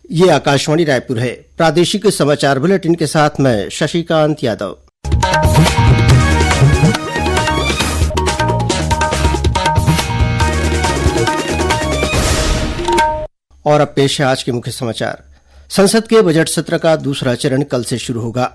ये आकाशवाणी रायपुर है। प्रादेशिक समाचार बुलेटिन के साथ मैं शशिकांत यादव। और अब पेश है आज के मुख्य समाचार। संसद के बजट सत्र का दूसरा चरण कल से शुरू होगा।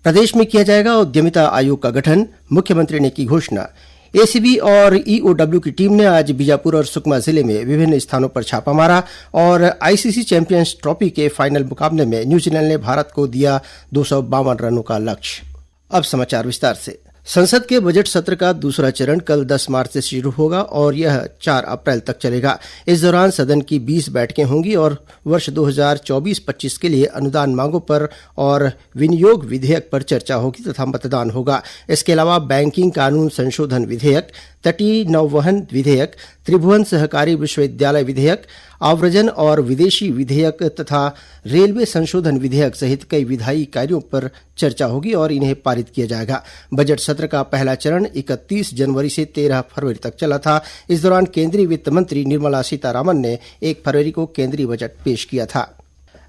प्रदेश में किया जाएगा उद्यमिता आयोग का गठन, मुख्यमंत्री ने की घोषणा। एसीबी और ईओडब्ल्यू की टीम ने आज बीजापुर और सुकमा जिले में विभिन्न स्थानों पर छापा मारा और आईसीसी चैंपियंस ट्रॉफी के फाइनल मुकाबले में न्यूजीलैंड ने भारत को दिया 252 रनों का लक्ष्य। अब समाचार विस्तार से। संसद के बजट सत्र का दूसरा चरण कल 10 मार्च से शुरू होगा और यह 4 अप्रैल तक चलेगा। इस दौरान सदन की 20 बैठकें होंगी और वर्ष 2024-25 के लिए अनुदान मांगों पर और विनियोग विधेयक पर चर्चा होगी तथा मतदान होगा। इसके अलावा बैंकिंग कानून संशोधन विधेयक, तटीय नौवहन विधेयक, त्रिभुवन सहकारी विश्वविद्यालय विधेयक, आव्रजन और विदेशी विधेयक तथा रेलवे संशोधन विधेयक सहित कई विधायी कार्यों पर चर्चा होगी और इन्हें पारित किया जाएगा। बजट सत्र का पहला चरण 31 जनवरी से 13 फरवरी तक चला था। इस दौरान केंद्रीय वित्त मंत्री निर्मला सीतारामन ने 1 फरवरी को केंद्रीय बजट पेश किया था।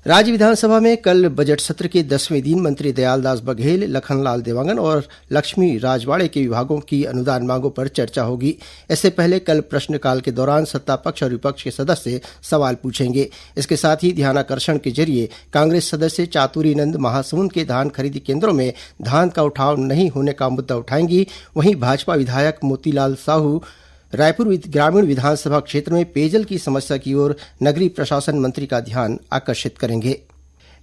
राज्य विधानसभा में कल बजट सत्र के 10वें दिन मंत्री दयालदास बघेल, लखनलाल देवांगन और लक्ष्मी राजवाड़े के विभागों की अनुदान मांगों पर चर्चा होगी। इससे पहले कल प्रश्नकाल के दौरान सत्ता पक्ष और विपक्ष के सदस्य सवाल पूछेंगे। इसके साथ ही ध्यानाकर्षण के जरिए कांग्रेस सदस्य चातुरी नंद महासमुंद के धान खरीदी केंद्रों में धान का उठाव नहीं होने का मुद्दा उठाएंगी। वहीं भाजपा विधायक मोतीलाल साहू रायपुर ग्रामीण विधानसभा क्षेत्र में पेयजल की समस्या की ओर नगरीय प्रशासन मंत्री का ध्यान आकर्षित करेंगे।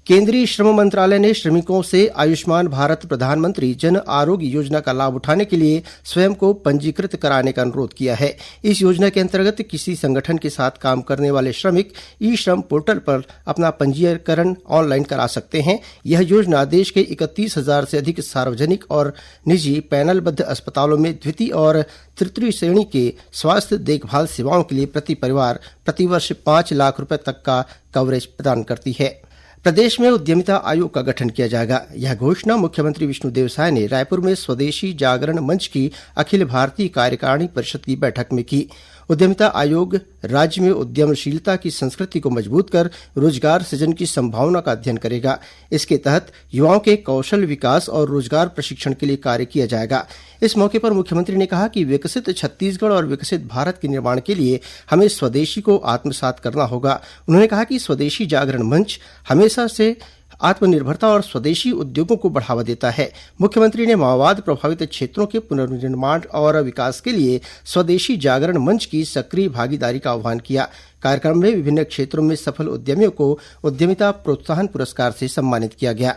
केंद्रीय श्रम मंत्रालय ने श्रमिकों से आयुष्मान भारत प्रधानमंत्री जन आरोग्य योजना का लाभ उठाने के लिए स्वयं को पंजीकृत कराने का अनुरोध किया है। इस योजना के अंतर्गत किसी संगठन के साथ काम करने वाले श्रमिक ई श्रम पोर्टल पर अपना पंजीकरण ऑनलाइन करा सकते हैं। यह योजना देश के 31,000 से अधिक सार्वजनिक और निजी पैनलबद्ध अस्पतालों में द्वितीय और तृतीय श्रेणी के स्वास्थ्य देखभाल सेवाओं के लिए प्रति परिवार प्रतिवर्ष 5 लाख रुपए तक का कवरेज प्रदान करती है। प्रदेश में उद्यमिता आयोग का गठन किया जाएगा। यह घोषणा मुख्यमंत्री विष्णुदेव साय ने रायपुर में स्वदेशी जागरण मंच की अखिल भारतीय कार्यकारिणी परिषद की बैठक में की। उद्यमिता आयोग राज्य में उद्यमशीलता की संस्कृति को मजबूत कर रोजगार सृजन की संभावना का अध्ययन करेगा। इसके तहत युवाओं के कौशल विकास और रोजगार प्रशिक्षण के लिए कार्य किया जाएगा। इस मौके पर मुख्यमंत्री ने कहा कि विकसित छत्तीसगढ़ और विकसित भारत के निर्माण के लिए हमें स्वदेशी को आत्मसात करना होगा। उन्होंने कहा कि स्वदेशी जागरण मंच हमेशा से आत्मनिर्भरता और स्वदेशी उद्योगों को बढ़ावा देता है। मुख्यमंत्री ने माओवाद प्रभावित क्षेत्रों के पुनर्निर्माण और विकास के लिए स्वदेशी जागरण मंच की सक्रिय भागीदारी का आह्वान किया। कार्यक्रम में विभिन्न क्षेत्रों में सफल उद्यमियों को उद्यमिता प्रोत्साहन पुरस्कार से सम्मानित किया गया।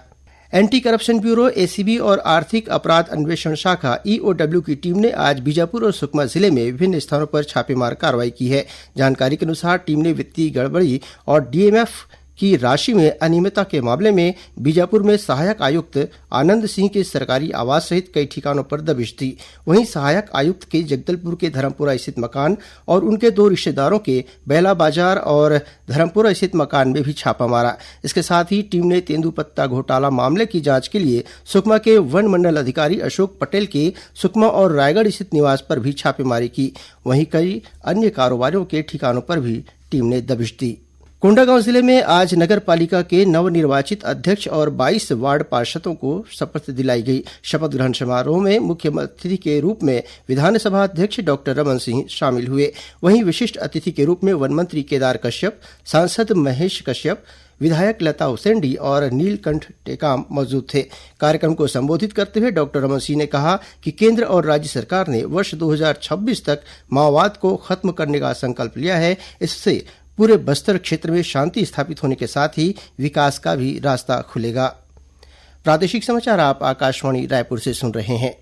एंटी करप्शन ब्यूरो एसीबी और आर्थिक अपराध अन्वेषण शाखा ईओडब्ल्यू की टीम ने आज बीजापुर और सुकमा जिले में विभिन्न स्थानों पर छापेमार कार्रवाई की है। जानकारी के अनुसार टीम ने वित्तीय गड़बड़ी और डीएमएफ की राशि में अनियमितता के मामले में बीजापुर में सहायक आयुक्त आनंद सिंह के सरकारी आवास सहित कई ठिकानों पर दबिश दी। वहीं सहायक आयुक्त के जगदलपुर के धर्मपुरा स्थित मकान और उनके 2 रिश्तेदारों के बेला बाजार और धर्मपुरा स्थित मकान में भी छापा मारा। इसके साथ ही टीम ने तेंदुपत्ता घोटाला मामले की जांच के लिए सुकमा के वन मंडल अधिकारी अशोक पटेल के सुकमा और रायगढ़ स्थित निवास पर भी छापेमारी की। वहीं कई अन्य कारोबारियों के ठिकानों पर भी टीम ने दबिश दी। कोंडागांव जिले में आज नगर पालिका के नवनिर्वाचित अध्यक्ष और 22 वार्ड पार्षदों को शपथ दिलाई गई। शपथ ग्रहण समारोह में मुख्य अतिथि के रूप में विधानसभा अध्यक्ष डॉक्टर रमन सिंह शामिल हुए। वहीं विशिष्ट अतिथि के रूप में वन मंत्री केदार कश्यप, सांसद महेश कश्यप, विधायक लता उसेंडी और नीलकंठ टेकाम मौजूद थे। कार्यक्रम को संबोधित करते हुए डॉक्टर रमन सिंह ने कहा कि केंद्र और राज्य सरकार ने वर्ष 2026 तक माओवाद को खत्म करने का संकल्प लिया है। इससे पूरे बस्तर क्षेत्र में शांति स्थापित होने के साथ ही विकास का भी रास्ता खुलेगा। प्रादेशिक समाचार आप आकाशवाणी रायपुर से सुन रहे हैं।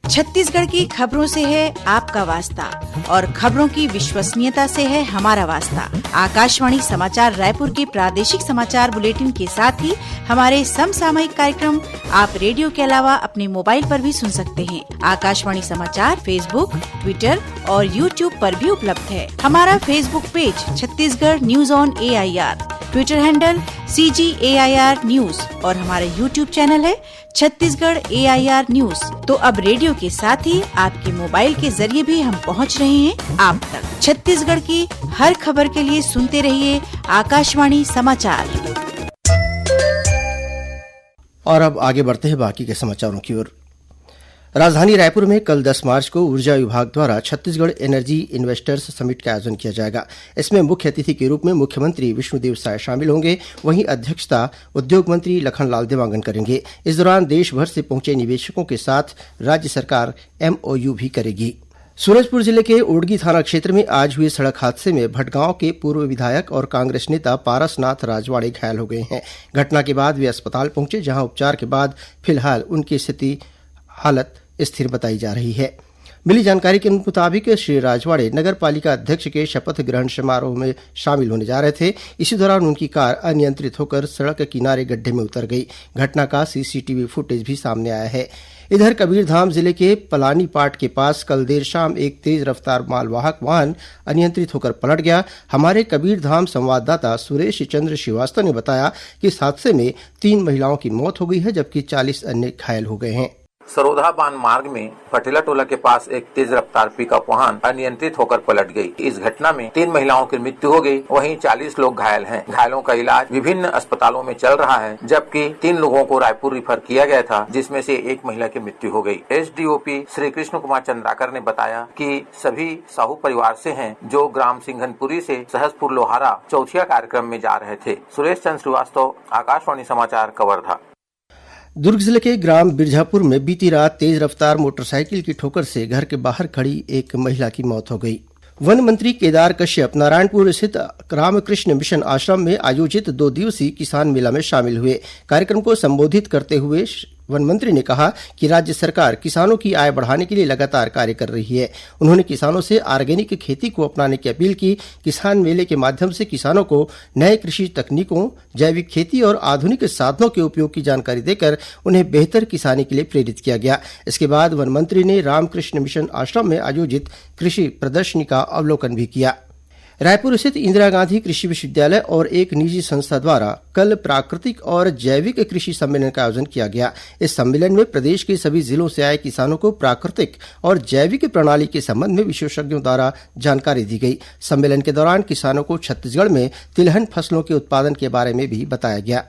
छत्तीसगढ़ की खबरों से है आपका वास्ता और खबरों की विश्वसनीयता से है हमारा वास्ता। आकाशवाणी समाचार रायपुर के प्रादेशिक समाचार बुलेटिन के साथ ही हमारे समसामयिक कार्यक्रम आप रेडियो के अलावा अपने मोबाइल पर भी सुन सकते हैं। आकाशवाणी समाचार फेसबुक, ट्विटर और यूट्यूब पर भी उपलब्ध है। हमारा Facebook page Chhattisgarh news on AIR, Twitter handle CGAIR news और हमारा यूट्यूब चैनल है छत्तीसगढ़ AIR न्यूज। तो अब रेडियो के साथ ही आपके मोबाइल के जरिए भी हम पहुंच रहे हैं आप तक। छत्तीसगढ़ की हर खबर के लिए सुनते रहिए आकाशवाणी समाचार। और अब आगे बढ़ते हैं बाकी के समाचारों की ओर। राजधानी रायपुर में कल 10 मार्च को ऊर्जा विभाग द्वारा छत्तीसगढ़ एनर्जी इन्वेस्टर्स समिट का आयोजन किया जाएगा। इसमें मुख्य अतिथि के रूप में मुख्यमंत्री विष्णुदेव साय शामिल होंगे। वहीं अध्यक्षता उद्योग मंत्री लखनलाल देवांगन करेंगे। इस दौरान देश भर से पहुंचे निवेशकों के साथ राज्य सरकार MOU भी करेगी। सूरजपुर जिले के ओडगी थाना क्षेत्र में आज हुए सड़क हादसे में भटगांव के पूर्व विधायक और कांग्रेस नेता पारसनाथ राजवाड़े घायल हो गए हैं। घटना के बाद वे अस्पताल पहुंचे, जहां उपचार के बाद फिलहाल उनकी हालत स्थिर बताई जा रही है। मिली जानकारी के मुताबिक श्री राजवाड़े नगर पालिका अध्यक्ष के शपथ ग्रहण समारोह में शामिल होने जा रहे थे। इसी दौरान उनकी कार अनियंत्रित होकर सड़क किनारे गड्ढे में उतर गई। घटना का CCTV फुटेज भी सामने आया है। इधर कबीरधाम जिले के पलानी पाट के पास कल देर शाम एक तेज रफ्तार मालवाहक वाहन अनियंत्रित होकर पलट गया। हमारे कबीरधाम संवाददाता सुरेश चंद्र श्रीवास्तव ने बताया कि इस हादसे में 3 महिलाओं की मौत हो गई है, जबकि 40 अन्य घायल हो गए हैं। सरोधा बांध मार्ग में पटेला टोला के पास एक तेज रफ्तार पिकअप वाहन अनियंत्रित होकर पलट गई। इस घटना में 3 महिलाओं की मृत्यु हो गई, वहीं 40 लोग घायल हैं। घायलों का इलाज विभिन्न अस्पतालों में चल रहा है, जबकि 3 लोगों को रायपुर रिफर किया गया था, जिसमें से एक महिला की मृत्यु हो गई। SDOP श्री कृष्ण कुमार चंद्राकर ने बताया कि सभी साहू परिवार से हैं, जो ग्राम सिंघनपुरी से सहसपुर लोहारा चौथिया कार्यक्रम में जा रहे थे। सुरेश चंद्र श्रीवास्तव, आकाशवाणी समाचार, कवर्धा। दुर्ग जिले के ग्राम बिरजापुर में बीती रात तेज रफ्तार मोटरसाइकिल की ठोकर से घर के बाहर खड़ी एक महिला की मौत हो गई। वन मंत्री केदार कश्यप नारायणपुर स्थित रामकृष्ण मिशन आश्रम में आयोजित 2 दिवसीय किसान मेला में शामिल हुए। कार्यक्रम को संबोधित करते हुए वन मंत्री ने कहा कि राज्य सरकार किसानों की आय बढ़ाने के लिए लगातार कार्य कर रही है। उन्होंने किसानों से ऑर्गेनिक खेती को अपनाने की अपील की। किसान मेले के माध्यम से किसानों को नए कृषि तकनीकों, जैविक खेती और आधुनिक साधनों के उपयोग की जानकारी देकर उन्हें बेहतर किसानी के लिए प्रेरित किया गया। इसके बाद वन मंत्री ने रामकृष्ण मिशन आश्रम में आयोजित कृषि प्रदर्शनी का अवलोकन भी किया। रायपुर स्थित इंदिरा गांधी कृषि विश्वविद्यालय और एक निजी संस्था द्वारा कल प्राकृतिक और जैविक कृषि सम्मेलन का आयोजन किया गया। इस सम्मेलन में प्रदेश के सभी जिलों से आए किसानों को प्राकृतिक और जैविक प्रणाली के संबंध में विशेषज्ञों द्वारा जानकारी दी गई। सम्मेलन के दौरान किसानों को छत्तीसगढ़ में तिलहन फसलों के उत्पादन के बारे में भी बताया गया।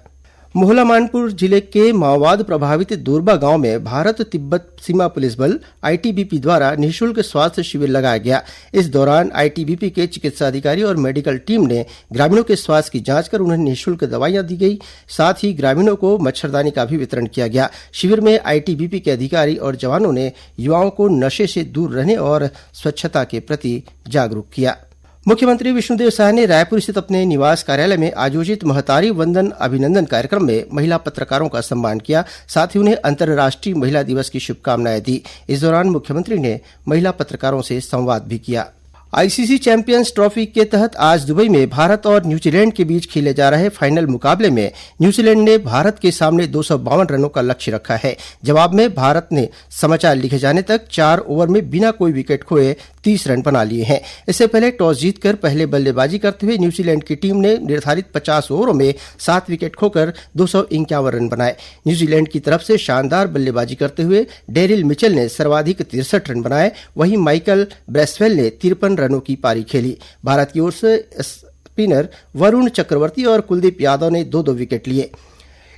मोहला मानपुर जिले के माओवाद प्रभावित दूरबा गांव में भारत तिब्बत सीमा पुलिस बल ITBP द्वारा निःशुल्क स्वास्थ्य शिविर लगाया गया। इस दौरान ITBP के चिकित्सा अधिकारी और मेडिकल टीम ने ग्रामीणों के स्वास्थ्य की जांच कर उन्हें निःशुल्क दवाइयां दी गई। साथ ही ग्रामीणों को मच्छरदानी का भी वितरण किया गया। शिविर में ITBP के अधिकारी और जवानों ने युवाओं को नशे से दूर रहने और स्वच्छता के प्रति जागरूक किया। मुख्यमंत्री विष्णुदेव साय ने रायपुर स्थित अपने निवास कार्यालय में आयोजित महतारी वंदन अभिनंदन कार्यक्रम में महिला पत्रकारों का सम्मान किया। साथ ही उन्हें अंतर्राष्ट्रीय महिला दिवस की शुभकामनाएं दी। इस दौरान मुख्यमंत्री ने महिला पत्रकारों से संवाद भी किया। ICC चैंपियंस ट्रॉफी के तहत आज दुबई में भारत और न्यूजीलैंड के बीच खेले जा रहे फाइनल मुकाबले में न्यूजीलैंड ने भारत के सामने 252 रनों का लक्ष्य रखा है। जवाब में भारत ने समाचार लिखे जाने तक 4 ओवर में बिना कोई विकेट खोए 30 रन बना लिए हैं। इससे पहले टॉस जीतकर पहले बल्लेबाजी करते हुए न्यूजीलैंड की टीम ने निर्धारित 50 ओवरों में 7 विकेट खोकर 251 रन बनाए। न्यूजीलैंड की तरफ से शानदार बल्लेबाजी करते हुए डेरिल मिचेल ने सर्वाधिक 63 रन बनाए। वहीं माइकल ब्रेसवेल ने 53 रनों की पारी खेली। भारत की ओर से स्पिनर वरुण चक्रवर्ती और कुलदीप यादव ने 2-2 विकेट लिए।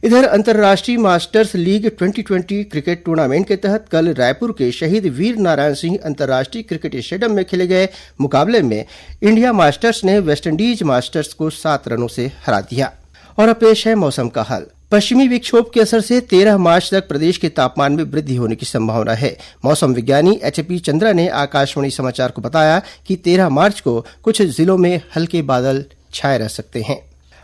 इधर अंतर्राष्ट्रीय मास्टर्स लीग 2020 क्रिकेट टूर्नामेंट के तहत कल रायपुर के शहीद वीर नारायण सिंह अंतर्राष्ट्रीय क्रिकेट स्टेडियम में खेले गए मुकाबले में इंडिया मास्टर्स ने वेस्टइंडीज मास्टर्स को 7 रनों से हरा दिया। और अब पेश है मौसम का हाल। पश्चिमी विक्षोभ के असर से 13 मार्च तक प्रदेश के तापमान में वृद्धि होने की संभावना है। मौसम विज्ञानी HP चंद्रा ने आकाशवाणी समाचार को बताया कि 13 मार्च को कुछ जिलों में हल्के बादल छाए रह सकते हैं।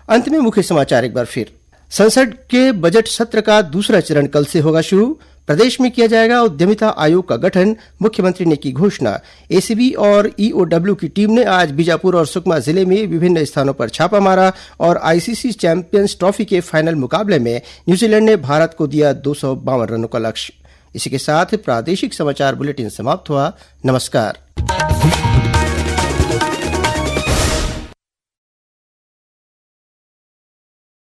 अंत में मुख्य समाचार एक बार फिर। संसद के बजट सत्र का दूसरा चरण कल से होगा शुरू। प्रदेश में किया जाएगा उद्यमिता आयोग का गठन, मुख्यमंत्री ने की घोषणा। ACB और EOW की टीम ने आज बीजापुर और सुकमा जिले में विभिन्न स्थानों पर छापा मारा। और ICC चैंपियंस ट्रॉफी के फाइनल मुकाबले में न्यूजीलैंड ने भारत को दिया 252 रनों का लक्ष्य। इसी के साथ प्रादेशिक समाचार बुलेटिन समाप्त हुआ। नमस्कार।